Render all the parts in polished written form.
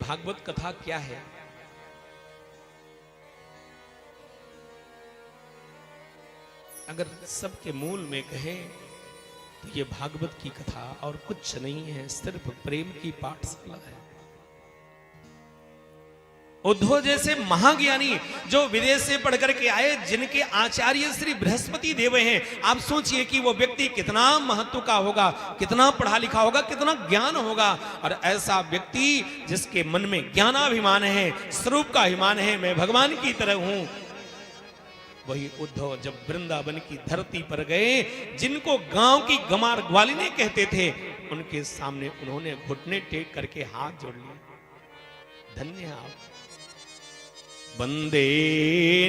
भागवत कथा क्या है? अगर सबके मूल में कहें तो ये भागवत की कथा और कुछ नहीं है, सिर्फ प्रेम की पाठशाला है। उद्धव जैसे महाज्ञानी जो विदेश से पढ़ करके आए, जिनके आचार्य श्री बृहस्पति देव हैं, आप सोचिए कि वो व्यक्ति कितना महत्व का होगा, कितना पढ़ा लिखा होगा, कितना ज्ञान होगा। और ऐसा व्यक्ति जिसके मन में ज्ञानाभिमान है, स्वरूप का अभिमान है, मैं भगवान की तरह हूं, वही उद्धव जब वृंदावन की धरती पर गए, जिनको गांव की गमार ग्वालिनी कहते थे, उनके सामने उन्होंने घुटने टेक करके हाथ जोड़ लिए। धन्य आप। वंदे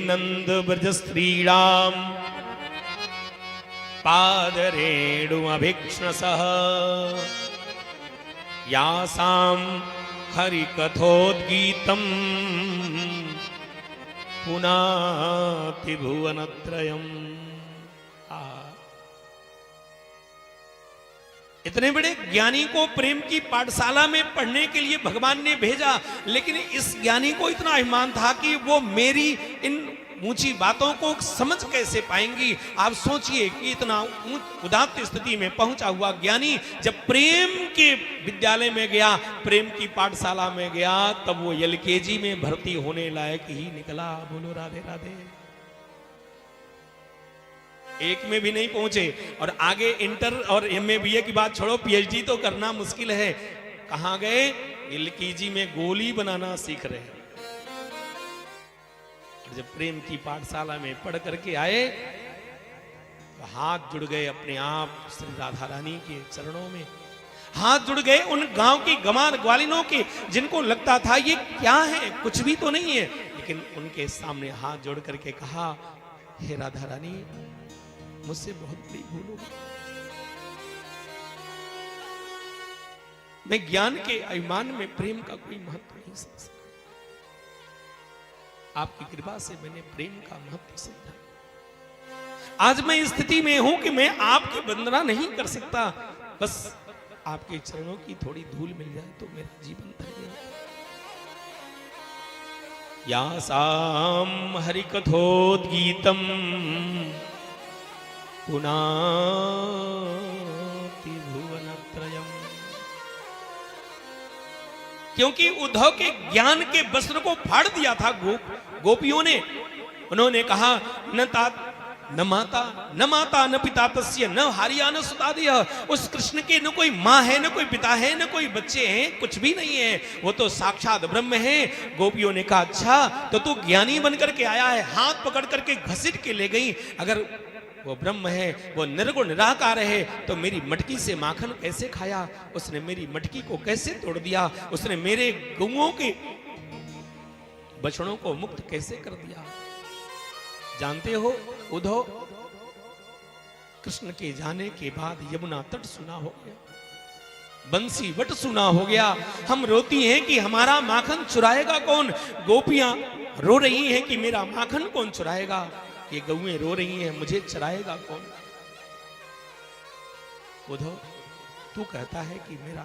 नंद ब्रज श्रीराम पादरेणु अभिक्ष्णसः यासां हरिकथोद्गीतम् पुनाति भुवनत्रयम्। इतने बड़े ज्ञानी को प्रेम की पाठशाला में पढ़ने के लिए भगवान ने भेजा, लेकिन इस ज्ञानी को इतना अभिमान था कि वो मेरी इन ऊंची बातों को समझ कैसे पाएंगी। आप सोचिए कि इतना उदात्त स्थिति में पहुंचा हुआ ज्ञानी जब प्रेम के विद्यालय में गया, प्रेम की पाठशाला में गया, तब वो एलकेजी में भर्ती होने लायक ही निकला। बोलो राधे राधे। एक में भी नहीं पहुंचे और आगे इंटर और एमए बीए की बात छोड़ो, पीएचडी तो करना मुश्किल है। कहां गए? एलकेजी में गोली बनाना सीख रहे हैं। जब प्रेम की पाठशाला में पढ़ करके आए तो हाथ जुड़ गए अपने आप श्री राधा रानी के चरणों में, हाथ जुड़ गए उन गांव की गमार ग्वालिनों के, जिनको लगता था ये क्या है, कुछ भी तो नहीं है, लेकिन उनके सामने हाथ जोड़ करके कहा, हे राधा रानी, मुझसे बहुत बड़ी भूल हो गई। मैं ज्ञान के अभिमान में प्रेम का कोई महत्व नहीं समझ सका। आपकी कृपा से मैंने प्रेम का महत्व समझा। आज मैं इस स्थिति में हूं कि मैं आपकी वंदना नहीं कर सकता, बस आपके चरणों की थोड़ी धूल मिल जाए तो मेरा जीवन धन्य हो। यासाम हरिकथोद्गीतम पुनाति भुवनत्रयम्। क्योंकि उद्धव के ज्ञान के वस्त्र को फाड़ दिया था गोपियों ने। उन्होंने कहा, न माता न पिता तस्य न हारिया न सुतादिय। उस कृष्ण के न कोई माँ है, न कोई पिता है, न कोई बच्चे हैं, कुछ भी नहीं है, वो तो साक्षात ब्रह्म है। गोपियों ने कहा, अच्छा तो तू ज्ञानी बनकर के आया है। हाथ पकड़ करके घसीट के ले गई। अगर वो ब्रह्म है, वो निर्गुण निराकार है, तो मेरी मटकी से माखन कैसे खाया? उसने मेरी मटकी को कैसे तोड़ दिया? उसने मेरे गौओं के बछड़ों को मुक्त कैसे कर दिया? जानते हो उद्धव, कृष्ण के जाने के बाद यमुना तट सुना हो गया, बंसी वट सुना हो गया। हम रोती हैं कि हमारा माखन चुराएगा कौन? गोपियां रो रही हैं कि मेरा माखन कौन चुराएगा? ये गौएं रो रही हैं, मुझे चराएगा कौन? उद्धव, तू कहता है कि मेरा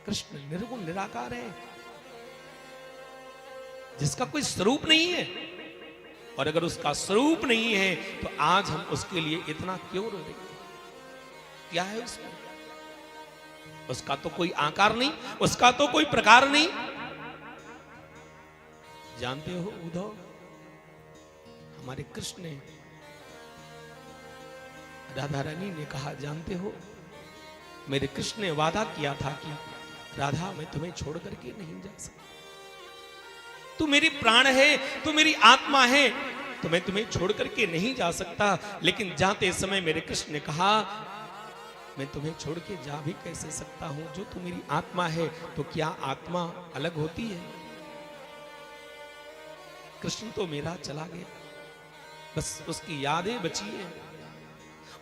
कृष्ण निर्गुण निराकार है, जिसका कोई स्वरूप नहीं है, और अगर उसका स्वरूप नहीं है तो आज हम उसके लिए इतना क्यों रो रहे हैं? क्या है उसमें? उसका तो कोई आकार नहीं, उसका तो कोई प्रकार नहीं। जानते हो उद्धव, हमारे कृष्ण ने, राधा रानी ने कहा, जानते हो मेरे कृष्ण ने वादा किया था कि राधा मैं तुम्हें छोड़ करके नहीं जा सकता। तू मेरी प्राण है, तू मेरी आत्मा है, तो मैं तुम्हें छोड़ करके नहीं जा सकता। लेकिन जाते समय मेरे कृष्ण ने कहा, मैं तुम्हें छोड़ के जा भी कैसे सकता हूं? जो तू मेरी आत्मा है, तो क्या आत्मा अलग होती है? कृष्ण तो मेरा चला गया, बस उसकी यादें बची है।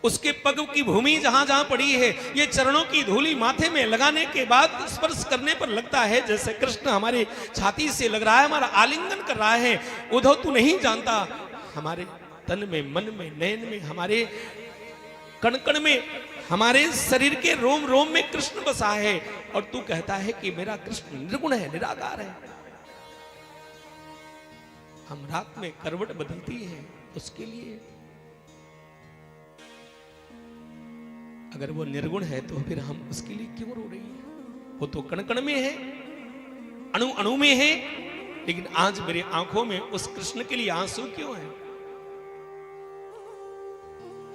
उसके पग की भूमि जहां जहां पड़ी है, ये चरणों की धूली माथे में लगाने के बाद स्पर्श करने पर लगता है जैसे कृष्ण हमारे छाती से लग रहा है, हमारा आलिंगन कर रहा है। उद्धव, तू नहीं जानता, हमारे तन में, मन में, नयन में, हमारे कण कण में हमारे शरीर के रोम रोम में कृष्ण बसा है और तू कहता है कि मेरा कृष्ण निर्गुण है, निराकार है। हम रात में करवट बदलती है उसके लिए। अगर वो निर्गुण है तो फिर हम उसके लिए क्यों रो रही है? वो तो कण कण में है, अणु अणु में है, लेकिन आज मेरी आंखों में उस कृष्ण के लिए आंसू क्यों है?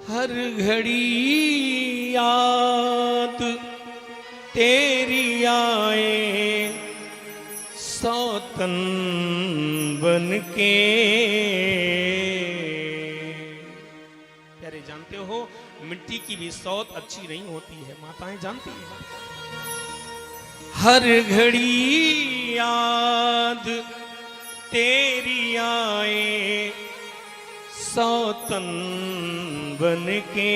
हर घड़ी याद तेरी आए सौतन बन के। प्यारे जानते हो मिट्टी की भी सौत अच्छी नहीं होती है, माताएं जानती हैं। हर घड़ी याद तेरी आए सौतन बन के।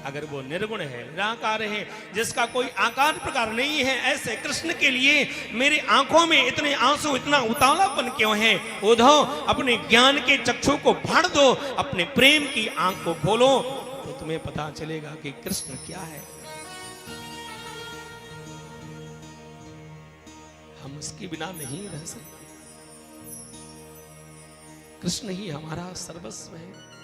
अगर वो निर्गुण है, निराकार है, जिसका कोई आकार प्रकार नहीं है, ऐसे कृष्ण के लिए मेरी आंखों में इतने आंसू, इतना उतावलापन क्यों है? उद्धव, अपने ज्ञान के चक्षु को फाड़ दो, अपने प्रेम की आंख को खोलो, तो तुम्हें पता चलेगा कि कृष्ण क्या है। हम उसके बिना नहीं रह सकते। कृष्ण ही हमारा सर्वस्व है।